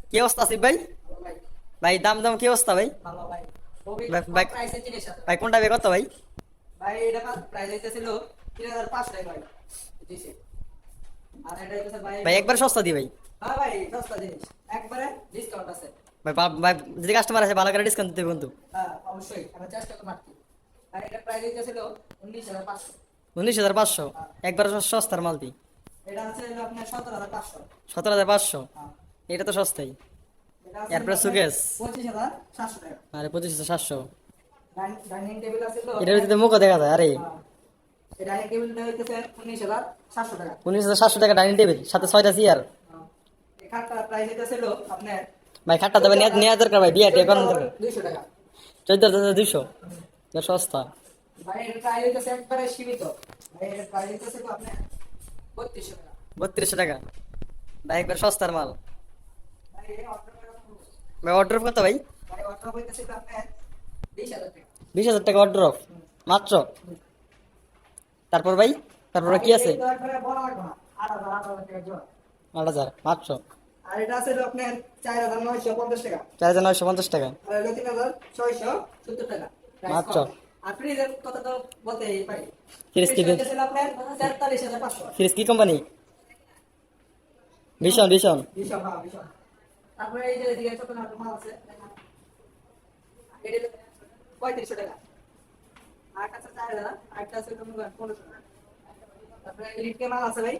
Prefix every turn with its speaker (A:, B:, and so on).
A: কি অবস্থা আসিফ ভাই?
B: ভাই
A: ভাই দাম দাম কি অবস্থা ভাই?
B: ভালো ভাই খুবই
A: ভাই
B: কম
A: ভাই
B: প্রাইসে জিনিস আছে
A: ভাই কোনটা ভাই কত ভাই?
B: ভাই এটা প্রাইস হইতেছিল 3500 টাকা ভাই দিছি আর এটা হইতেছে ভাই
A: ভাই একবার সস্তা দি ভাই।
B: হ্যাঁ ভাই সস্তা জিনিস একবারে ডিসকাউন্ট আছে
A: ভাই ভাই যদি কাস্টমার আসে ভালো করে ডিসকাউন্ট দিতে বন্ধু।
B: হ্যাঁ অবশ্যই আমি চেষ্টা করব মারতে আর এটা প্রাইস হইতেছিল 19500
A: 19,500।
B: হ্যাঁ
A: একবার সস্তার মাল দি।
B: এটা আছে হলো আপনার 17500
A: 17,500।
B: হ্যাঁ
A: এটা তো সস্তাই।
B: এটা আছে হলো
A: এরপরে
B: আপনার
A: সুকেস
B: 25700 টাকা
A: আরে 25,700।
B: ডাইনিং টেবিল আছে হলো
A: এটার
B: আপনার
A: ভিতরে মুখও দেখা যায় আরে।
B: হ্যাঁ এই ডাইনিং টেবিলটা হইতেছে 19700 টাকা
A: 19,700 টাকা ডাইনিং টেবিল সাথে 6টা চেয়ার।
B: হ্যাঁ এই খাটটার প্রাইস হইতেছিল আপনার
A: ভাই খাটটা দেবে নেওয়া দরকার ভাই, বিয়ে টিয়ে করানো দরকার।
B: 200 টাকা
A: 14,200। এটা সস্তা।
B: ভাই এর প্রাইস হইতেছে একবারে সীমিত ভাই এর প্রাইস হইতেছে তো আপনার 3200 টাকা
A: 3200 টাকা। ভাই একবার সস্তার মাল।
B: ভাই এই অর্ডার করার কথা বলছি।
A: ভাই অর্ডার কত ভাই?
B: ভাই অর্ডার হইতেছে তো আপনার 20000 টাকা
A: 20,000 টাকা অর্ডার মাত্র। তারপর ভাই, তারপর
B: ভাই
A: কি আছে?
B: এই তো একবারে বলা লাগবে না 8000 টাকা জোড়া
A: 8,000 মাত্র।
B: আর এটা আছে হলো আপনার 4950 টাকা
A: 4,950 টাকা
B: আর হলো 3670 টাকা প্রাইস
A: মাত্র।
B: কম আর ফ্রিজের কথা তো বলতেই পারি
A: ফ্রিজ কি?
B: ফ্রিজ হইতেছিল আপনার 44500
A: ফ্রিজ কি কোম্পানি? ভীষণ ভীষণ।
B: ভীষণ হ্যাঁ ভীষণ তারপরে এই যে এদিকে ছোট ছোট মাল আছে এটা 3500 টাকা আর কাছে 4000 আরেকটা আছে তোমার 1500 টাকা তারপরে এলিট কে মাল আছে ভাই